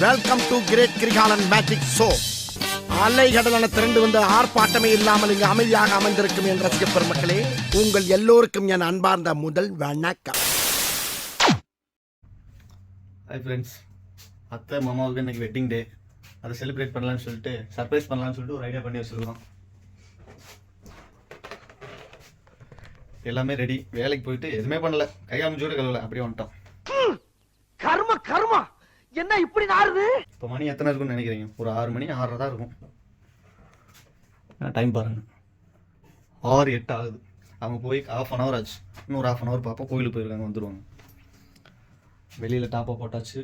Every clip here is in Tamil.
Welcome to great Kirikalan magic show. அலைகடலான திரண்டு வந்து ஆர்ப்பாட்டமே இல்லாமல் இங்கு அமைதியாக அமைந்திருக்கும் என் ரசிக பெருமக்களே, உங்கள் எல்லோருக்கும் என் அன்பார்ந்த முதல் வணக்கம். ஹாய் ஃப்ரெண்ட்ஸ், அத்தை மாமாவுக்கு இன்னைக்கு வெட்டிங் டே. அதை செலிப்ரேட் பண்ணலான்னு சொல்லிட்டு சர்ப்ரைஸ் பண்ணலான்னு சொல்லிட்டு ஒரு ஐடியா பண்ணி வச்சுருக்கோம். எல்லாமே ரெடி. வேலைக்கு போயிட்டு எதுவுமே பண்ணல, கையாமச்சோடு கலவல, அப்படியே வந்துட்டோம். கர்ம கர்மா என்ன இப்படி நாருது? இப்போ மணி எத்தனை இருக்குன்னு நினைக்கிறீங்க? ஒரு 6 மணி 6:30 தான் இருக்கும். டைம் பாருங்க, 6:08 ஆகுது. அவங்க போய் ½ hour ஆச்சு. இன்னும் ஒரு ½ hour பார்ப்போம். கோயிலுக்கு போயிருக்காங்க, வந்துடுவாங்க. வெளியில் டாப்பை போட்டாச்சு,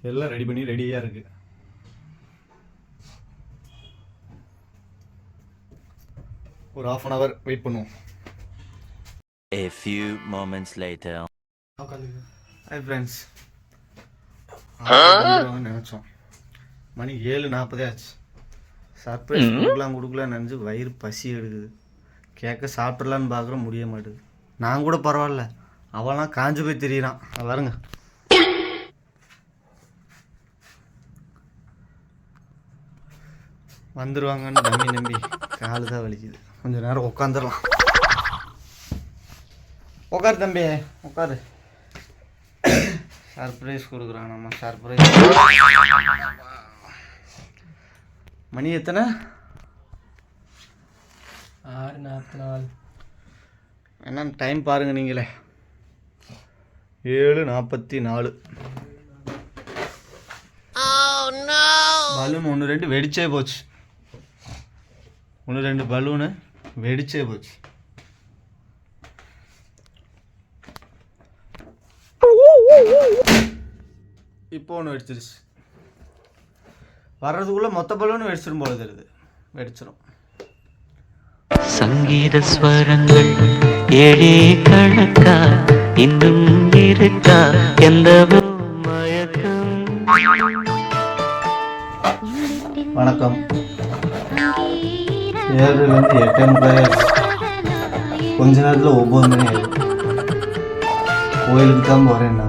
எல்லாம் ரெடி பண்ணி ரெடியாக இருக்கு. ஒரு ½ hour வெயிட் பண்ணுவோம். A few moments later. Hi friends, நினச்சோம். மணி 7:40 ஆச்சு. சர்ப்ரைஸ் கொடுக்கலான்னு நினச்சி வயிறு பசி எடுக்குது. கேட்க சாப்பிட்றலான்னு பார்க்குற முடிய மாட்டேது. நான் கூட பரவாயில்ல, அவெல்லாம் காஞ்சு போய் திரியிறான். பாருங்க, வந்துடுவாங்கன்னு நம்பி காலு தான் வலிக்குது. கொஞ்சம் நேரம் உட்காந்துடலாம். உட்காரு தம்பி, உட்காரு. சர்ப்ரைஸ் கொடுக்குறான் நம்ம. சர்ப்ரைஸ். மணி எத்தனை? 6:44. என்ன டைம் பாருங்க நீங்களே. 7:44. பலூன் 1-2 வெடிச்சே போச்சு. 1-2 பலூனு வெடிச்சே போச்சு. இப்போ ஒன்று வெடிச்சிருச்சு. வர்றதுக்குள்ள மொத்த பலூனும் வெடிச்சிடும் போல தெரியுது. வெடிச்சிடும். சங்கீத ஸ்வரங்கள் ஏழே கணக்கா இன்னும் இருக்கா எந்த மயக்கம். வணக்கம். 7:00 8:30. கொஞ்ச நேரத்தில் 9 மணி ஆயிடும். கோயிலுக்கு தான் போகிறேன்.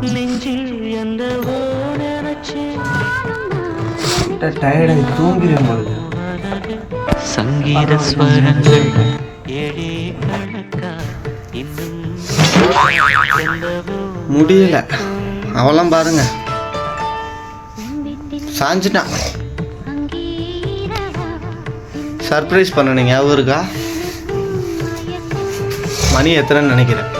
டயர்டாகி தூங்கிடும் பொழுது. சங்கீத ஸ்வரங்கள் ஏழே கணக்கா இன்னும் முடியல. அவெல்லாம் பாருங்க சாஞ்சிட்டான். சர்ப்ரைஸ் பண்ண ஞாபகம் இருக்கா? மணி எத்தனைன்னு நினைக்கிறேன்.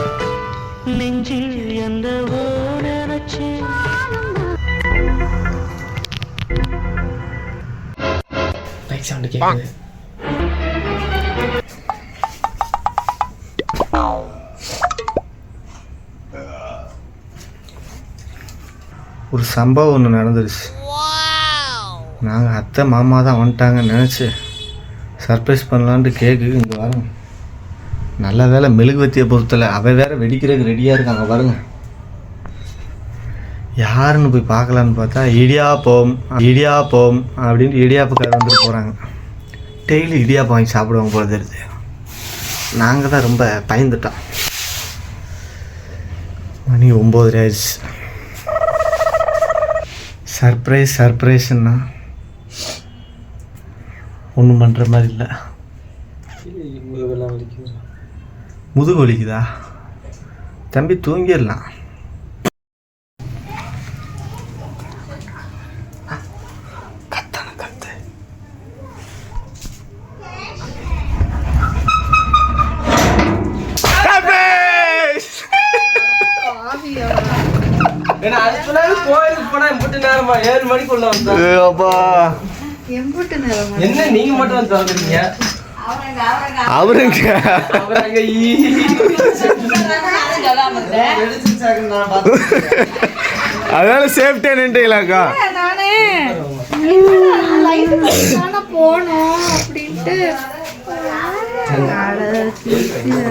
சவுண்ட் கேக்குது. ஒரு சம்பவம் ஒன்று நடந்துருச்சு. நாங்கள் அத்தை மாமா தான் வந்துட்டாங்கன்னு நினச்சி சர்ப்ரைஸ் பண்ணலான்ட்டு கேக்கு இங்கே வரோம். நல்ல வேலை மெழுகுவத்தியை பொறுத்தலை. அவள் வேற வெடிக்கிறதுக்கு ரெடியாக இருக்காங்க பாருங்க. யாருன்னு போய் பார்க்கலான்னு பார்த்தா இடியாப்பம் அப்படின்ட்டு இடியாப்பக்கார வந்துட்டு போகிறாங்க. டெய்லி இடியாப்பம் வாங்கி சாப்பிடுவாங்க போல தெரியுது. நாங்கள் தான் ரொம்ப பயந்துட்டோம். மணி 9:30 ஆயிடுச்சு. சர்ப்ரைஸ்ன்னா ஒன்றும் பண்ணுற மாதிரி இல்லை. முதுகு வலிக்குதா? தம்பி தூங்கிடலாம். என்ன நீங்க மட்டும் வந்து திறந்துருக்கீங்க? அவருங்க அதனால சேஃப்டியா நின்றுங்களாக்கா. போனோம் அப்படின்ட்டு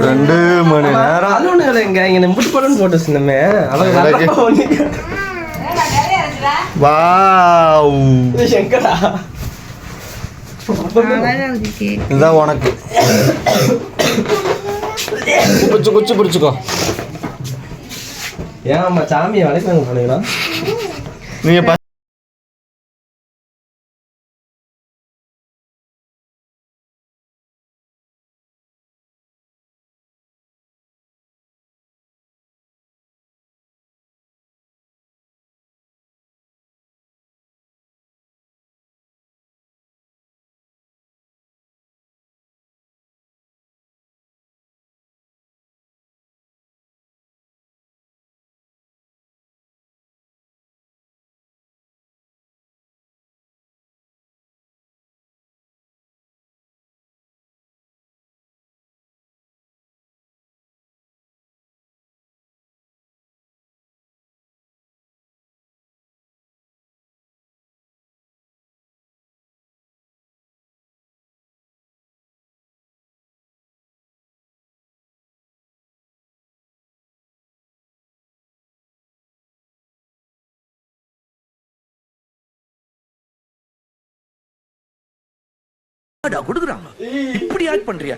2 மணி நேரம். அது ஒண்ணு இல்லைங்க, இங்க முட்டு பலூன் போட்டு வச்சிருந்தோமே. வாவ், எங்கடா இதுதான் உனக்கு. குச்சி பிடிச்சிக்கோ. ஏன் அம்மா சாமியை வளைக்க வாங்க போனீங்களா? நீங்கள் கொடுக்குறான் இப்படி ஆட் பண்றியா?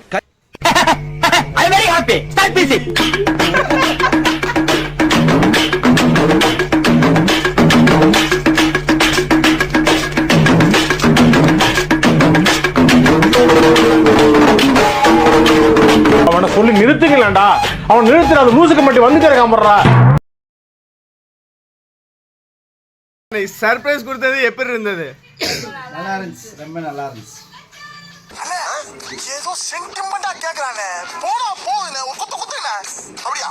அவனை சொல்லி நிறுத்துங்களேன்டா. அவன் நிறுத்துற அந்த லூசுக்கு மட்டும் வந்து கிடக்காமறா. சர்ப்ரைஸ் கொடுத்தது எப்படி இருந்தது? நல்லா இருந்துச்சு, ரொம்ப நல்லா இருந்துச்சு. ஏதோ சென்டிமெண்டா கேக்குறானே, போடா போகுதுண்ணே, ஒரு குத்து குத்துண்ணே. அப்படியா?